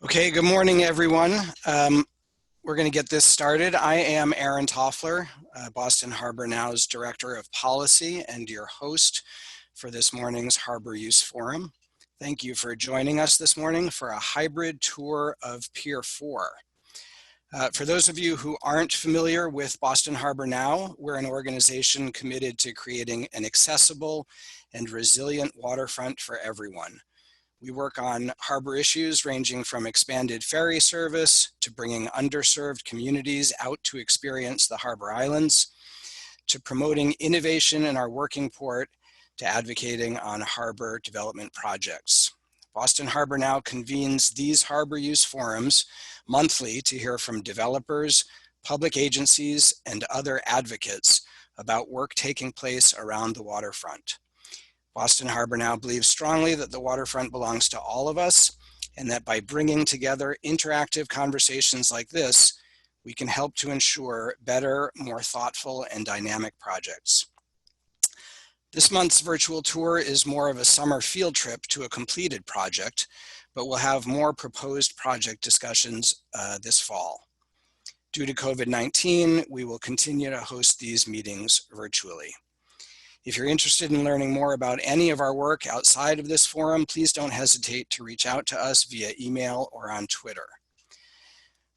Okay, good morning, everyone. We're going to get this started. I am Aaron Toffler, Boston Harbor Now's Director of Policy and your host for this morning's Harbor Use Forum. Thank you for joining us this morning for a hybrid tour of Pier 4. For those of you who aren't familiar with Boston Harbor Now, we're an organization committed to creating an accessible and resilient waterfront for everyone. We work on harbor issues ranging from expanded ferry service to bringing underserved communities out to experience the harbor islands, to promoting innovation in our working port, to advocating on harbor development projects. Boston Harbor Now convenes these harbor use forums monthly to hear from developers, public agencies, and other advocates about work taking place around the waterfront. Boston Harbor Now believes strongly that the waterfront belongs to all of us, and that by bringing together interactive conversations like this, we can help to ensure better, more thoughtful, and dynamic projects. This month's virtual tour is more of a summer field trip to a completed project, but we'll have more proposed project discussions this fall. Due to COVID-19, we will continue to host these meetings virtually. If you're interested in learning more about any of our work outside of this forum, please don't hesitate to reach out to us via email or on Twitter.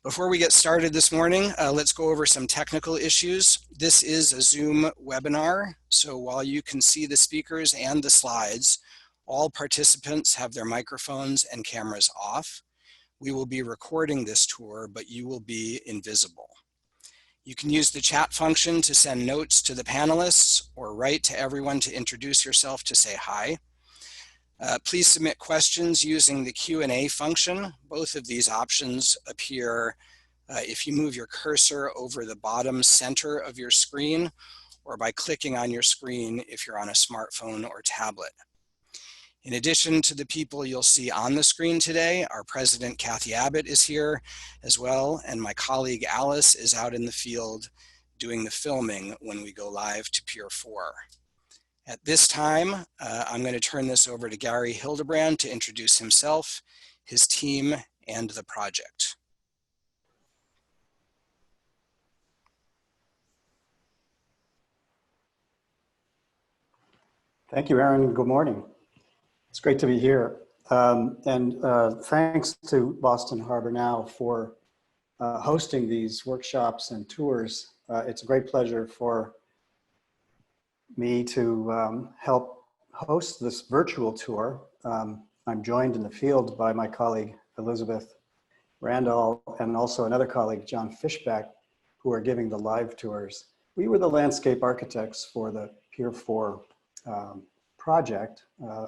Before we get started this morning, let's go over some technical issues. This is a Zoom webinar, so while you can see the speakers and the slides, all participants have their microphones and cameras off. We will be recording this tour, but you will be invisible. You can use the chat function to send notes to the panelists or write to everyone to introduce yourself to say hi. Please submit questions using the Q&A function. Both of these options appear if you move your cursor over the bottom center of your screen or by clicking on your screen if you're on a smartphone or tablet. In addition to the people you'll see on the screen today, our president, Kathy Abbott, is here as well, and my colleague Alice is out in the field doing the filming when we go live to Pier 4. At this time, I'm going to turn this over to Gary Hildebrand to introduce himself, his team, and the project. Thank you, Aaron. Good morning. It's great to be here. Thanks to Boston Harbor Now for hosting these workshops and tours. It's a great pleasure for me to help host this virtual tour. I'm joined in the field by my colleague, Elizabeth Randall, and also another colleague, John Fishback, who are giving the live tours. We were the landscape architects for the Pier 4 project,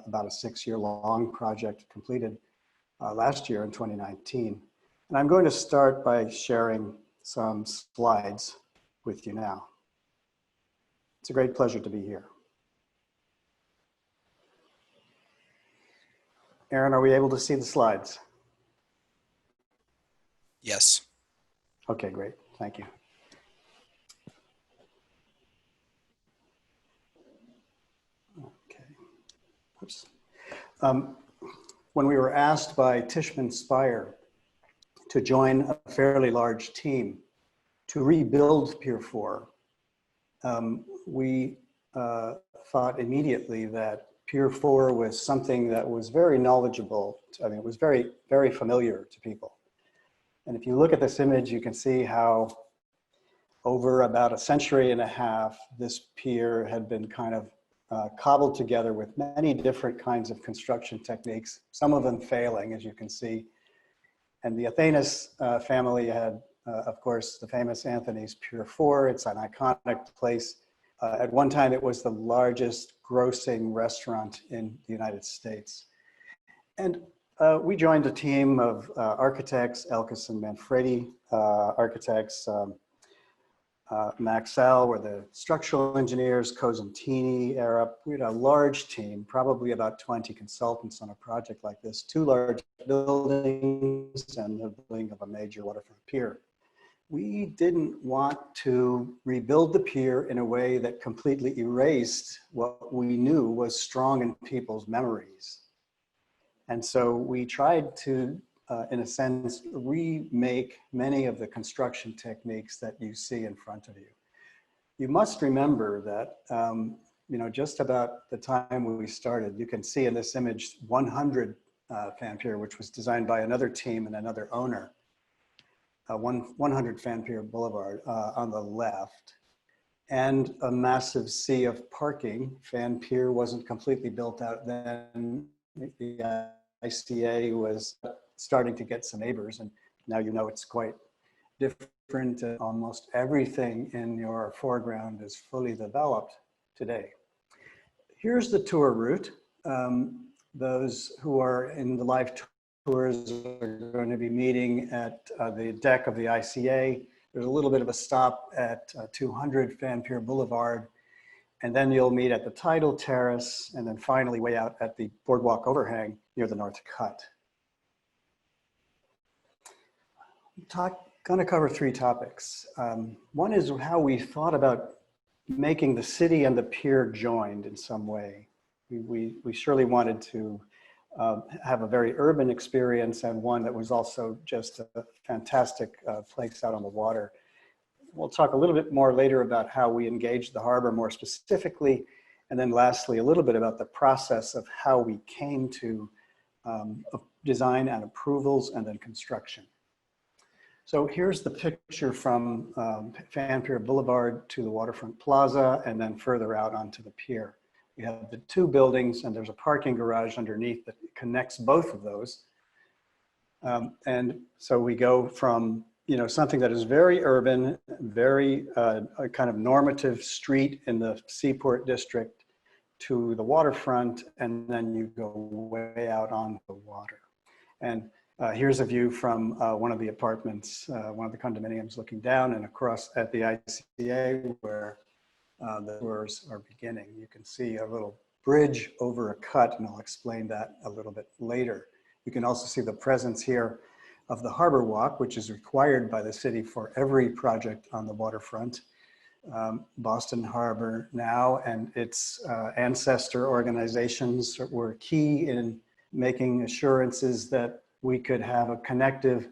about a 6-year-long project completed last year in 2019. And I'm going to start by sharing some slides with you now. It's a great pleasure to be here. Aaron, are we able to see the slides? Yes. Okay, great. Thank you. Oops. When we were asked by Tishman Speyer to join a fairly large team to rebuild Pier 4, we thought immediately that Pier 4 was something that was very knowledgeable. I mean, it was very, very familiar to people. And if you look at this image, you can see how over about a century and a half, this pier had been kind of cobbled together with many different kinds of construction techniques, some of them failing, as you can see. And the Athanas family had, of course, the famous Anthony's Pier 4. It's an iconic place. At one time, it was the largest grossing restaurant in the United States. And we joined a team of architects, Elkis and Manfredi architects, Maxell were the structural engineers, Cosentini, Arup. We had a large team, probably about 20 consultants on a project like this, 2 large buildings and the building of a major waterfront pier. We didn't want to rebuild the pier in a way that completely erased what we knew was strong in people's memories. And so we tried to in a sense, remake many of the construction techniques that you see in front of you. You must remember that, you know, just about the time we started, you can see in this image 100 Fan Pier, which was designed by another team and another owner. 100 Fan Pier Boulevard on the left, and a massive sea of parking. Fan Pier wasn't completely built out then. The ICA was starting to get some neighbors, and now you know it's quite different. Almost everything in your foreground is fully developed today. Here's the tour route. Those who are in the live tours are going to be meeting at the deck of the ICA. There's a little bit of a stop at 200 Fan Pier Boulevard, and then you'll meet at the Tidal Terrace, and then finally way out at the boardwalk overhang near the North Cut. Going to cover three topics. One is how we thought about making the city and the pier joined in some way. We surely wanted to have a very urban experience, and one that was also just a fantastic place out on the water. We'll talk a little bit more later about how we engaged the harbor more specifically, and then lastly, a little bit about the process of how we came to design and approvals and then construction. So here's the picture from Fan Pier Boulevard to the Waterfront Plaza, and then further out onto the pier. We have the two buildings, and there's a parking garage underneath that connects both of those. And so we go from, you know, something that is very urban, very a kind of normative street in the Seaport District to the waterfront, and then you go way out on the water. And here's a view from one of the apartments, one of the condominiums looking down and across at the ICA where the tours are beginning. You can see a little bridge over a cut, and I'll explain that a little bit later. You can also see the presence here of the Harbor Walk, which is required by the city for every project on the waterfront. Boston Harbor now and its ancestor organizations were key in making assurances that we could have a connective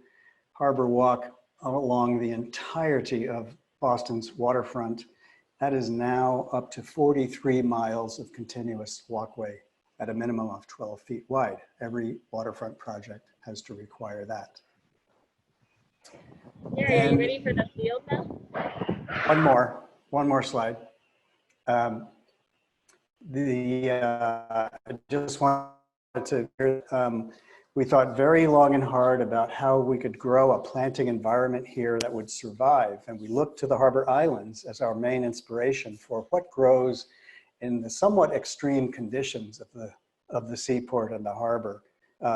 harbor walk along the entirety of Boston's waterfront. That is now up to 43 miles of continuous walkway at a minimum of 12 feet wide. Every waterfront project has to require that. Gary, are you ready for the field now? One more slide. I just wanted to, we thought very long and hard about how we could grow a planting environment here that would survive. And we looked to the Harbor Islands as our main inspiration for what grows in the somewhat extreme conditions of the seaport and the harbor,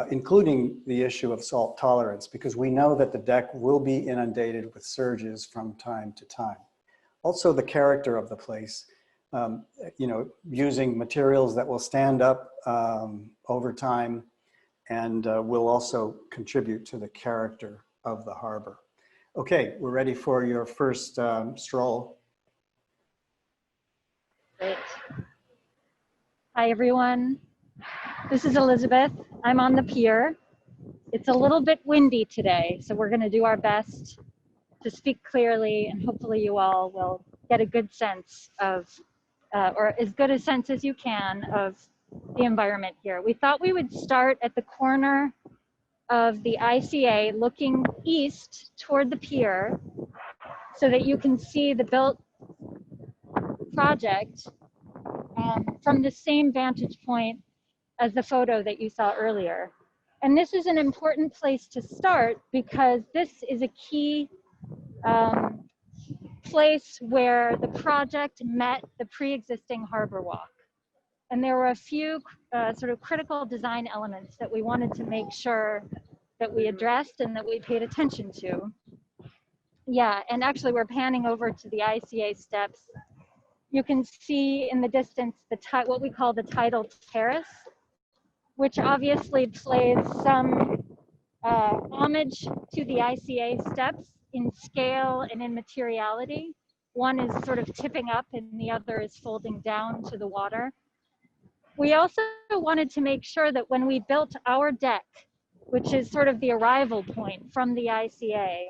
including the issue of salt tolerance, because we know that the deck will be inundated with surges from time to time. Also the character of the place, you know, using materials that will stand up over time, and will also contribute to the character of the harbor. Okay, we're ready for your first stroll. Great. Hi, everyone. This is Elizabeth. I'm on the pier. It's a little bit windy today, so we're gonna do our best to speak clearly, and hopefully you all will get a good sense of, or as good a sense as you can of the environment here. We thought we would start at the corner of the ICA looking east toward the pier so that you can see the built project from the same vantage point as the photo that you saw earlier. And this is an important place to start because this is a key place where the project met the pre-existing harbor walk. And there were a few sort of critical design elements that we wanted to make sure that we addressed and that we paid attention to. Yeah, and actually we're panning over to the ICA steps. You can see in the distance what we call the Tidal Terrace, which obviously plays some homage to the ICA steps in scale and in materiality. One is sort of tipping up and the other is folding down to the water. We also wanted to make sure that when we built our deck, which is sort of the arrival point from the ICA,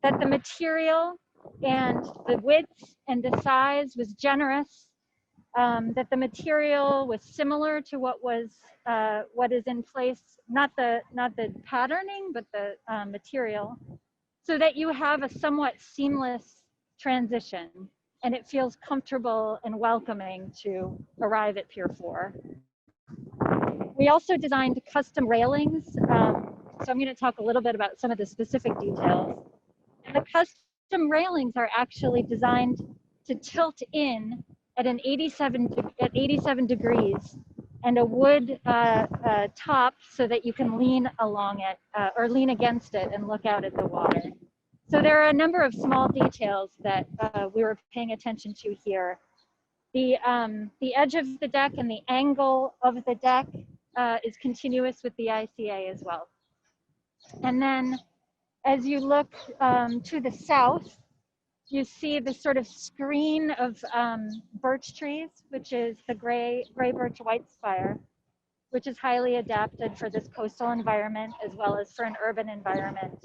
that the material and the width and the size was generous, that the material was similar to what is in place, not the patterning, but the material, so that you have a somewhat seamless transition and it feels comfortable and welcoming to arrive at Pier 4. We also designed custom railings. So I'm going to talk a little bit about some of the specific details. And the custom railings are actually designed to tilt in at 87 degrees and a wood top so that you can lean along it or lean against it and look out at the water. So there are a number of small details that we were paying attention to here. The edge of the deck and the angle of the deck is continuous with the ICA as well. And then as you look to the south, you see this sort of screen of birch trees, which is the gray birch white spire, which is highly adapted for this coastal environment as well as for an urban environment.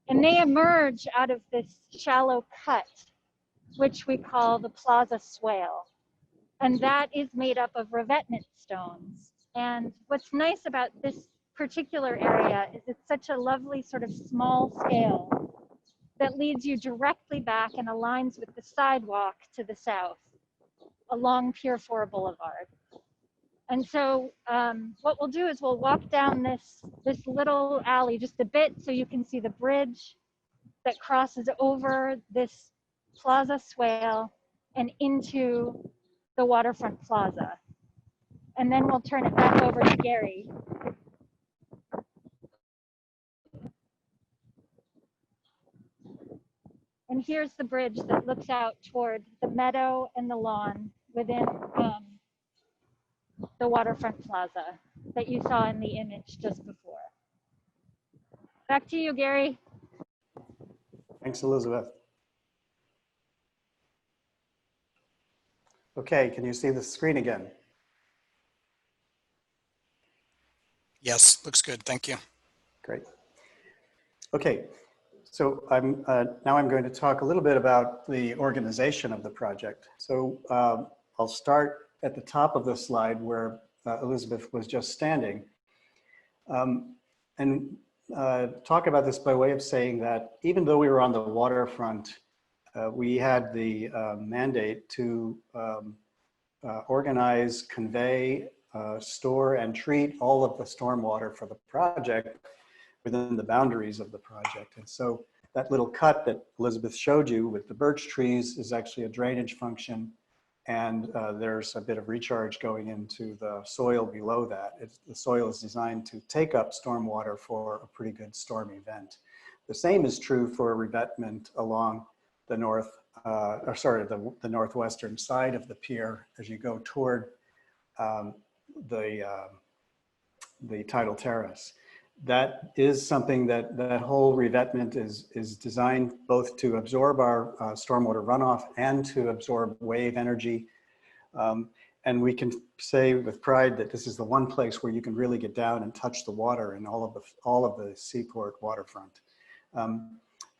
And they emerge out of this shallow cut, which we call the Plaza Swale. And that is made up of revetment stones. And what's nice about this particular area is it's such a lovely sort of small scale that leads you directly back and aligns with the sidewalk to the south along Pier 4 Boulevard. And so what we'll do is we'll walk down this little alley just a bit so you can see the bridge that crosses over this Plaza Swale and into the waterfront plaza. And then we'll turn it back over to Gary. And here's the bridge that looks out toward the meadow and the lawn within the waterfront plaza that you saw in the image just before. Back to you, Gary. Thanks, Elizabeth. Okay, can you see the screen again? Yes, looks good. Thank you. Great. Okay, so now I'm going to talk a little bit about the organization of the project. So I'll start at the top of the slide where Elizabeth was just standing, and talk about this by way of saying that even though we were on the waterfront, we had the mandate to organize, convey, store, and treat all of the stormwater for the project within the boundaries of the project. And so that little cut that Elizabeth showed you with the birch trees is actually a drainage function, and there's a bit of recharge going into the soil below that. The soil is designed to take up stormwater for a pretty good storm event. The same is true for revetment along the the northwestern side of the pier as you go toward the Tidal Terrace. That is something that whole revetment is designed both to absorb our stormwater runoff and to absorb wave energy. And we can say with pride that this is the one place where you can really get down and touch the water in all of the seaport waterfront.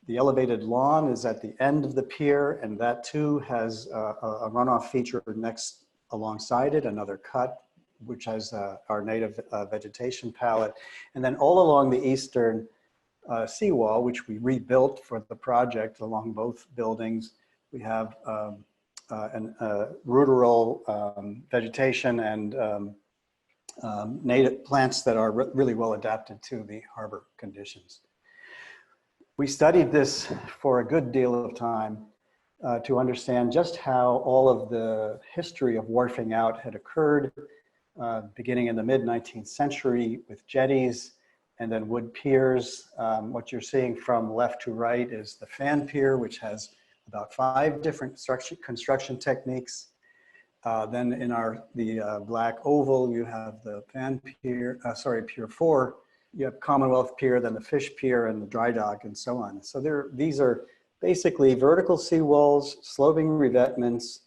The elevated lawn is at the end of the pier, and that too has a runoff feature next alongside it, another cut, which has our native vegetation palette. And then all along the eastern seawall, which we rebuilt for the project along both buildings, we have ruderal vegetation and native plants that are really well adapted to the harbor conditions. We studied this for a good deal of time to understand just how all of the history of wharfing out had occurred, beginning in the mid-19th century with jetties and then wood piers. What you're seeing from left to right is the fan pier, which has about 5 different construction techniques. Then in the black oval, you have the fan pier, Pier 4. You have Commonwealth Pier, then the Fish Pier, and the dry dock, and so on. So these are basically vertical seawalls, sloping revetments,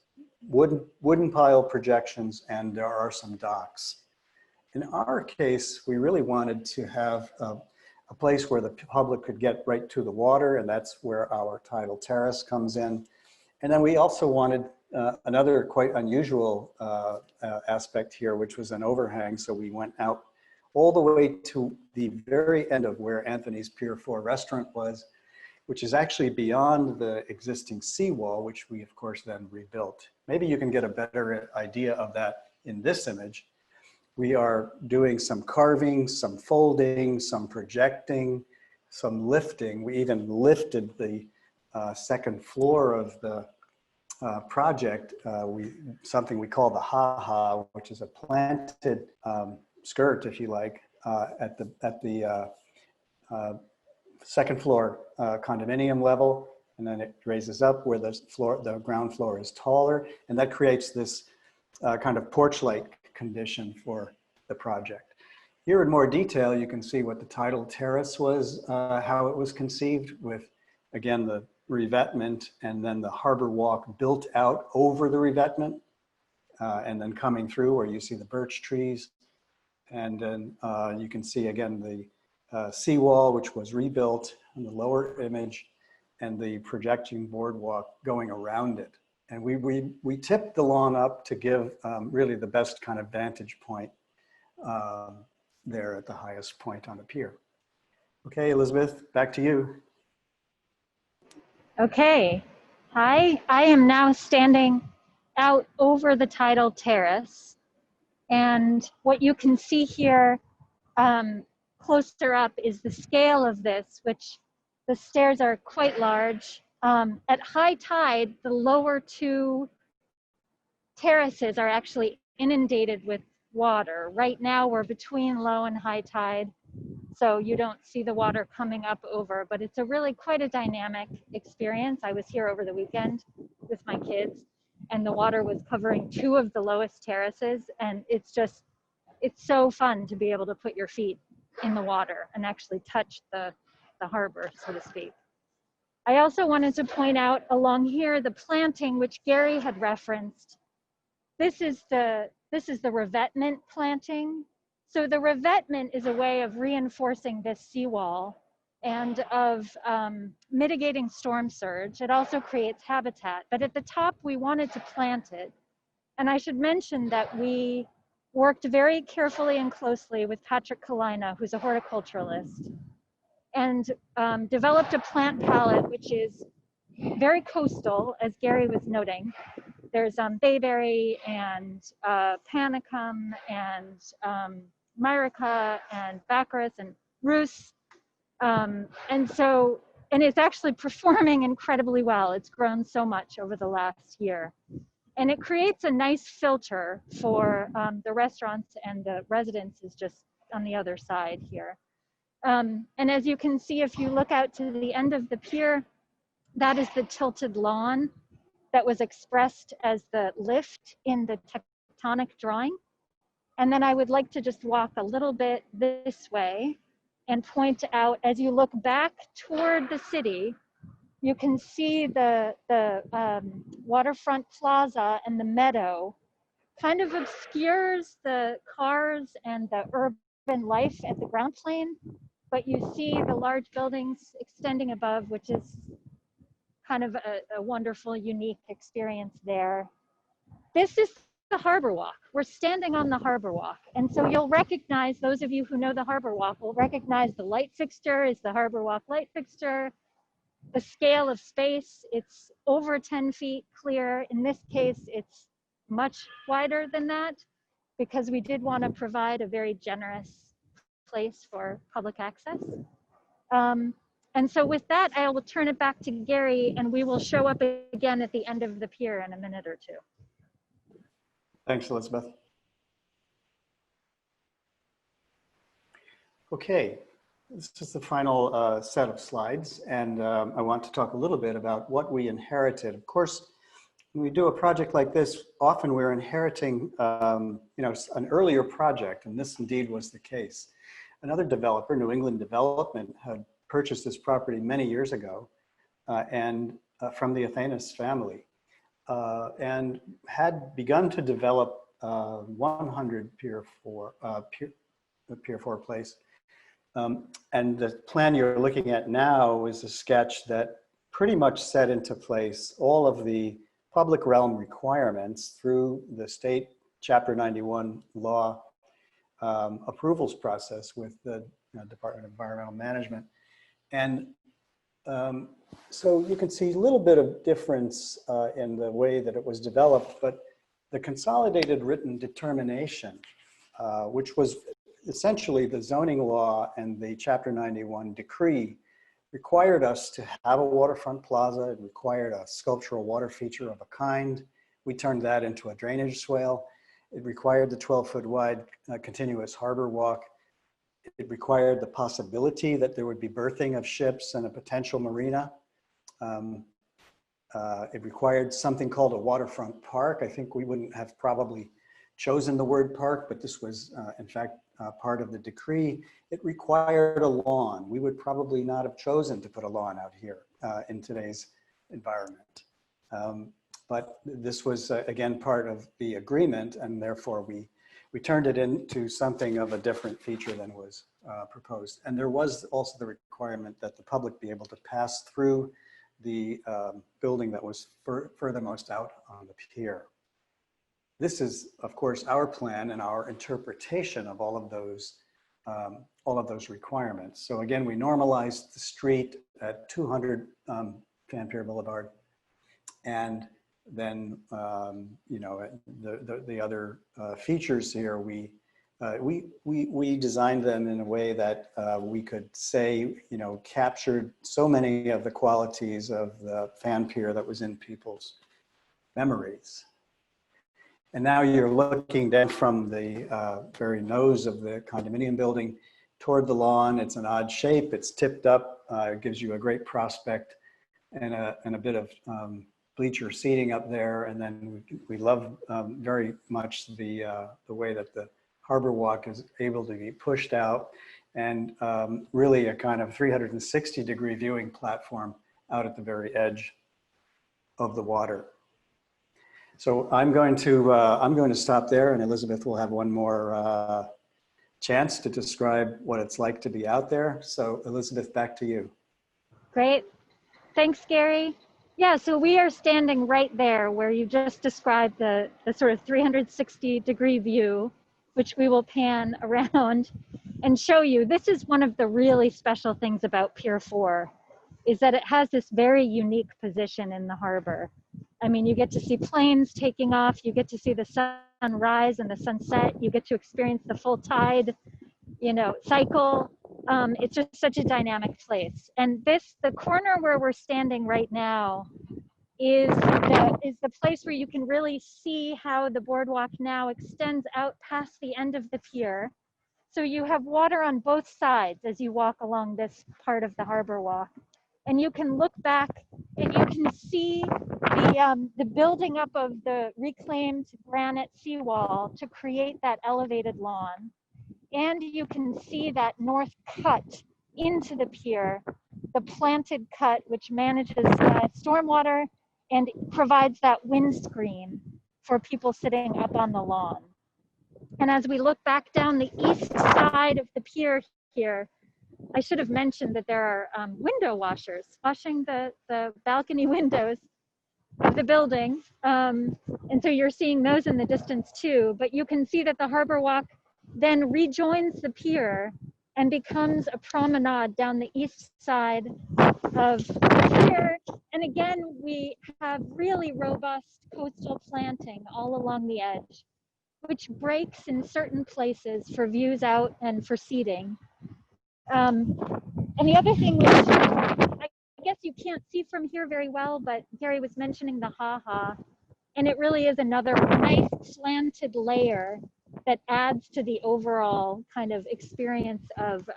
wooden pile projections, and there are some docks. In our case, we really wanted to have a place where the public could get right to the water, and that's where our Tidal Terrace comes in. And then we also wanted another quite unusual aspect here, which was an overhang. So we went out all the way to the very end of where Anthony's Pier 4 restaurant was, which is actually beyond the existing seawall, which we of course then rebuilt. Maybe you can get a better idea of that in this image. We are doing some carving, some folding, some projecting, some lifting. We even lifted the second floor of the project, something we call the ha-ha, which is a planted skirt, if you like, at the second floor condominium level, and then it raises up where the ground floor is taller, and that creates this kind of porch-like condition for the project. Here in more detail, you can see what the Tidal Terrace was, how it was conceived with, again, the revetment and then the harbor walk built out over the revetment and then coming through where you see the birch trees. And then you can see again the seawall, which was rebuilt in the lower image, and the projecting boardwalk going around it. And we tipped the lawn up to give really the best kind of vantage point there at the highest point on the pier. Okay, Elizabeth, back to you. Okay, hi, I am now standing out over the Tidal Terrace. And what you can see here closer up is the scale of this, which the stairs are quite large. At high tide, the lower two terraces are actually inundated with water. Right now we're between low and high tide, so you don't see the water coming up over, but it's a really quite a dynamic experience. I was here over the weekend with my kids, and the water was covering two of the lowest terraces, and it's so fun to be able to put your feet in the water and actually touch the harbor, so to speak. I also wanted to point out along here the planting, which Gary had referenced. This is the revetment planting. So the revetment is a way of reinforcing this seawall and of mitigating storm surge. It also creates habitat, but at the top we wanted to plant it. And I should mention that we worked very carefully and closely with Patrick Kalina, who's a horticulturalist, and developed a plant palette which is very coastal, as Gary was noting. There's bayberry and panicum and myrica and baccharis and rus. And it's actually performing incredibly well. It's grown so much over the last year. And it creates a nice filter for the restaurants and the residences just on the other side here. And as you can see, if you look out to the end of the pier, that is the tilted lawn that was expressed as the lift in the tectonic drawing. And then I would like to just walk a little bit this way and point out, as you look back toward the city, you can see the waterfront plaza and the meadow kind of obscures the cars and the urban life at the ground plane, but you see the large buildings extending above, which is kind of a wonderful, unique experience there. This is the Harbor Walk. We're standing on the Harbor Walk. And so you'll recognize, those of you who know the Harbor Walk will recognize the light fixture is the Harbor Walk light fixture. The scale of space, it's over 10 feet clear. In this case, it's much wider than that because we did want to provide a very generous place for public access. And so with that, I will turn it back to Gary, and we will show up again at the end of the pier in a minute or two. Thanks, Elizabeth. Okay, this is the final set of slides, and I want to talk a little bit about what we inherited. Of course, when we do a project like this, often we're inheriting an earlier project, and this indeed was the case. Another developer, New England Development, had purchased this property many years ago and from the Athenas family and had begun to develop 100 Pier 4, Pier 4 place. And the plan you're looking at now is a sketch that pretty much set into place all of the public realm requirements through the state Chapter 91 law approvals process with the Department of Environmental Management. And so you can see a little bit of difference in the way that it was developed, but the consolidated written determination, which was essentially the zoning law and the Chapter 91 decree, required us to have a waterfront plaza. It required a sculptural water feature of a kind. We turned that into a drainage swale. It required the 12-foot wide continuous harbor walk. It required the possibility that there would be berthing of ships and a potential marina. It required something called a waterfront park. I think we wouldn't have probably chosen the word park, but this was in fact part of the decree. It required a lawn. We would probably not have chosen to put a lawn out here in today's environment. But this was again part of the agreement, and therefore we turned it into something of a different feature than was proposed. And there was also the requirement that the public be able to pass through the building that was furthermost out on the pier. This is, of course, our plan and our interpretation of all of those requirements. So again, we normalized the street at 200 Fan Pier Boulevard, and then you know, the other features here, we designed them in a way that we could say, you know, captured so many of the qualities of the Fan Pier that was in people's memories. And now you're looking down from the very nose of the condominium building toward the lawn. It's an odd shape. It's tipped up. It gives you a great prospect and a bit of bleacher seating up there. And then we love very much the way that the harbor walk is able to be pushed out, and really a kind of 360-degree viewing platform out at the very edge of the water. So I'm going to stop there, and Elizabeth will have one more chance to describe what it's like to be out there. So Elizabeth, back to you. Great. Thanks, Gary. Yeah, so we are standing right there where you just described the sort of 360-degree view, which we will pan around and show you. This is one of the really special things about Pier 4, is that it has this very unique position in the harbor. I mean, you get to see planes taking off, you get to see the sunrise and the sunset, you get to experience the full tide, you know, cycle. It's just such a dynamic place. And the corner where we're standing right now is the place where you can really see how the boardwalk now extends out past the end of the pier. So you have water on both sides as you walk along this part of the harbor walk. And you can look back and you can see the building up of the reclaimed granite seawall to create that elevated lawn. And you can see that north cut into the pier, the planted cut, which manages stormwater and provides that windscreen for people sitting up on the lawn. And as we look back down the east side of the pier here, I should have mentioned that there are window washers washing the balcony windows of the building. And so you're seeing those in the distance too, but you can see that the harbor walk then rejoins the pier and becomes a promenade down the east side of the pier. And again, we have really robust coastal planting all along the edge, which breaks in certain places for views out and for seating. And the other thing, which I guess you can't see from here very well, but Gary was mentioning the ha-ha, and it really is another nice slanted layer that adds to the overall kind of experience of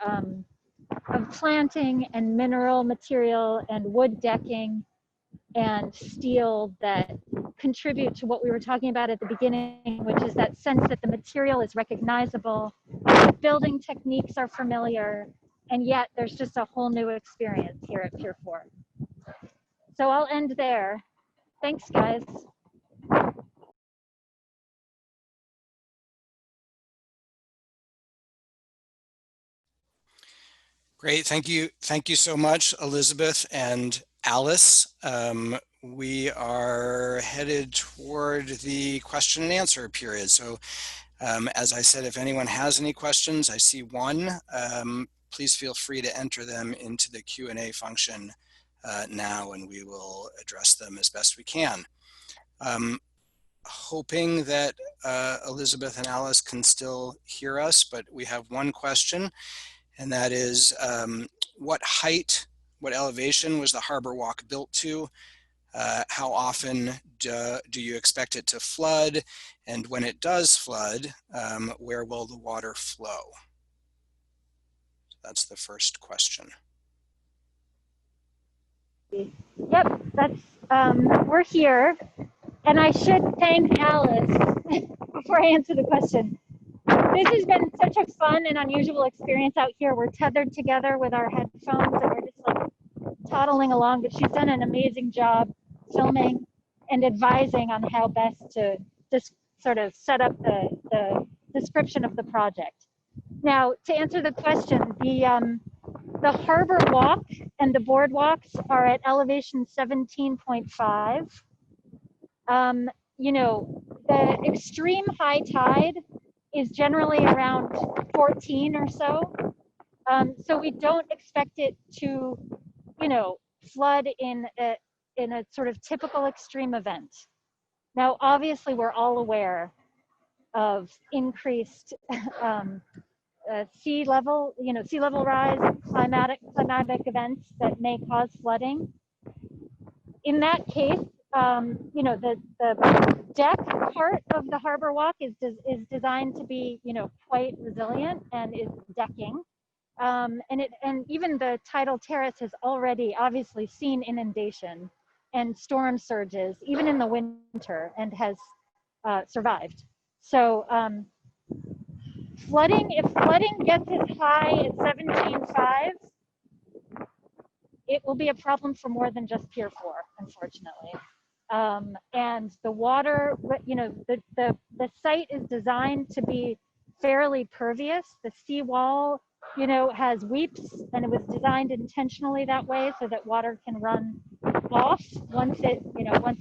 planting and mineral material and wood decking and steel that contribute to what we were talking about at the beginning, which is that sense that the material is recognizable, building techniques are familiar, and yet there's just a whole new experience here at Pier 4. So I'll end there. Thanks, guys. Great, thank you. Thank you so much, Elizabeth and Alice. We are headed toward the question and answer period. So as I said, if anyone has any questions, I see one. Please feel free to enter them into the Q&A function now, and we will address them as best we can. Hoping that Elizabeth and Alice can still hear us, but we have one question. And that is, what height, what elevation was the harbor walk built to? How often do you expect it to flood? And when it does flood, where will the water flow? That's the first question. Yep, we're here. And I should thank Alice before I answer the question. This has been such a fun and unusual experience out here. We're tethered together with our headphones and we're just like toddling along, but she's done an amazing job filming and advising on how best to just sort of set up the description of the project. Now, to answer the question, the harbor walk and the boardwalks are at elevation 17.5. You know, the extreme high tide is generally around 14 or so. So we don't expect it to, you know, flood in a sort of typical extreme event. Now, obviously, we're all aware of increased sea level rise, climatic events that may cause flooding. In that case, you know, the deck part of the harbor walk is designed to be, you know, quite resilient and is decking. And even the Tidal Terrace has already obviously seen inundation and storm surges, even in the winter, and has survived. So if flooding gets as high as 17.5, it will be a problem for more than just Pier 4, unfortunately. And the water, you know, the site is designed to be fairly pervious. The seawall, you know, has weeps, and it was designed intentionally that way so that water can run off once the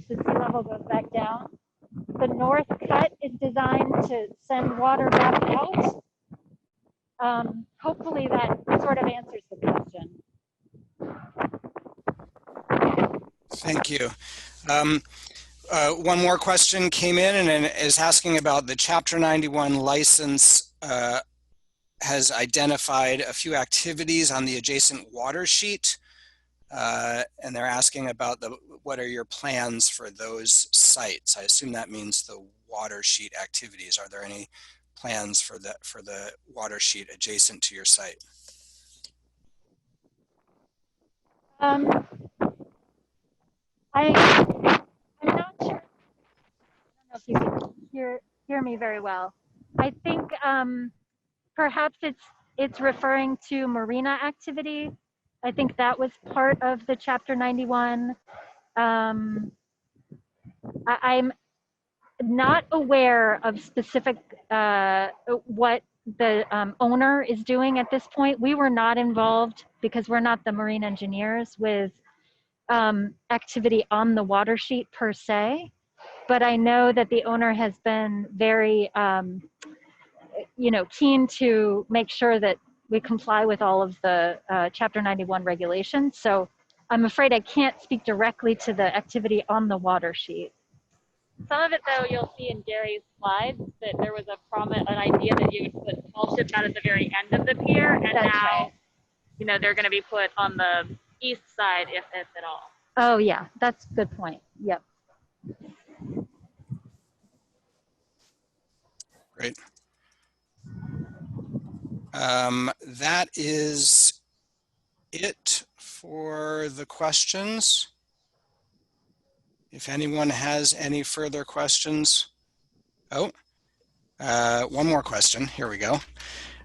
sea level goes back down. The north cut is designed to send water back out. Hopefully that sort of answers the question. Thank you. One more question came in and is asking about the Chapter 91 license has identified a few activities on the adjacent water sheet. And they're asking about what are your plans for those sites? I assume that means the water sheet activities. Are there any plans for the water sheet adjacent to your site? I'm not sure. I don't know if you can hear me very well. I think perhaps it's referring to marina activity. I think that was part of the Chapter 91. I'm not aware of specific what the owner is doing at this point. We were not involved because we're not the marine engineers with activity on the water sheet per se, but I know that the owner has been very keen to make sure that we comply with all of the Chapter 91 regulations. So I'm afraid I can't speak directly to the activity on the water sheet. Some of it, though, you'll see in Gary's slides that there was an idea that you would put tall ships out at the very end of the pier, and That's now, right. you know, they're going to be put on the east side, if at all. Oh yeah, that's a good point. Yep. Great. That is it for the questions. If anyone has any further questions. Oh, one more question. Here we go.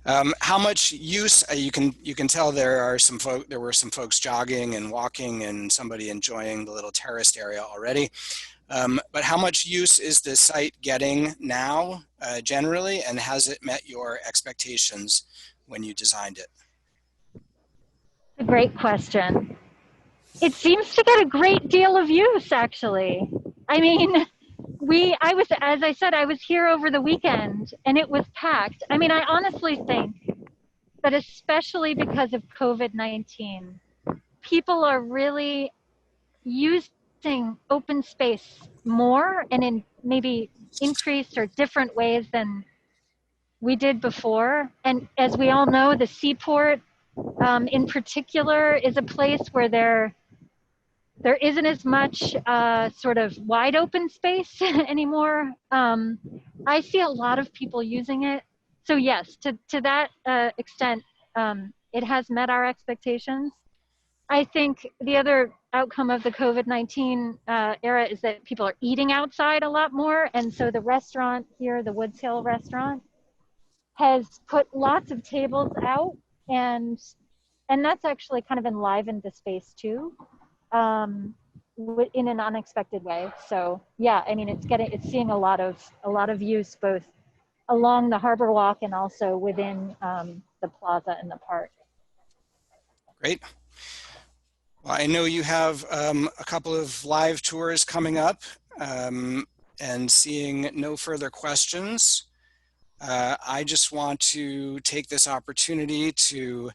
How much use? You can tell there were some folks jogging and walking, and somebody enjoying the little terraced area already. But how much use is the site getting now, generally, and has it met your expectations when you designed it? A great question. It seems to get a great deal of use, actually. I mean, as I said, I was here over the weekend and it was packed. I mean, I honestly think that especially because of COVID-19, people are really using open space more and in maybe increased or different ways than we did before. And as we all know, the seaport in particular is a place where there isn't as much sort of wide open space anymore. I see a lot of people using it. So yes, to that extent, it has met our expectations. I think the other outcome of the COVID-19 era is that people are eating outside a lot more. And so the restaurant here, the Woods Hill restaurant, has put lots of tables out, and that's actually kind of enlivened the space too, in an unexpected way. So yeah, I mean, it's seeing a lot of use both along the Harbor Walk and also within the plaza and the park. Great. Well, I know you have a couple of live tours coming up, and seeing no further questions, I just want to take this opportunity to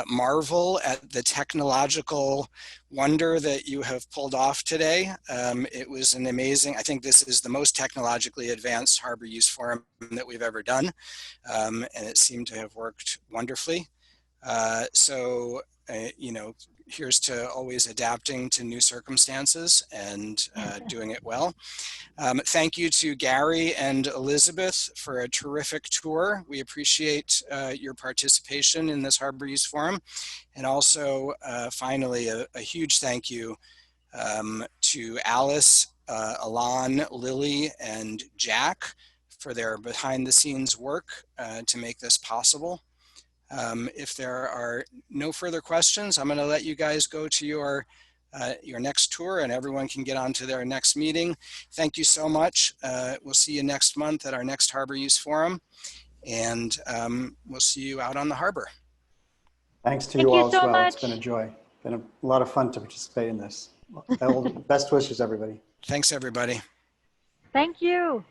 marvel at the technological wonder that you have pulled off today. It was an amazing, I think this is the most technologically advanced harbor use forum that we've ever done, and it seemed to have worked wonderfully. You know, here's to always adapting to new circumstances and doing it well. Thank you to Gary and Elizabeth for a terrific tour. We appreciate your participation in this Harbor Use Forum. And also, finally, a huge thank you to Alice, Alon, Lily, and Jack for their behind the scenes work to make this possible. If there are no further questions, I'm going to let you guys go to your next tour, and everyone can get on to their next meeting. Thank you so much. We'll see you next month at our next Harbor Use Forum, and we'll see you out on the harbor. Thanks to Thank you you all as so well. much. It's been a joy. It's been a lot of fun to participate in this. Best wishes, everybody. Thanks, everybody. Thank you.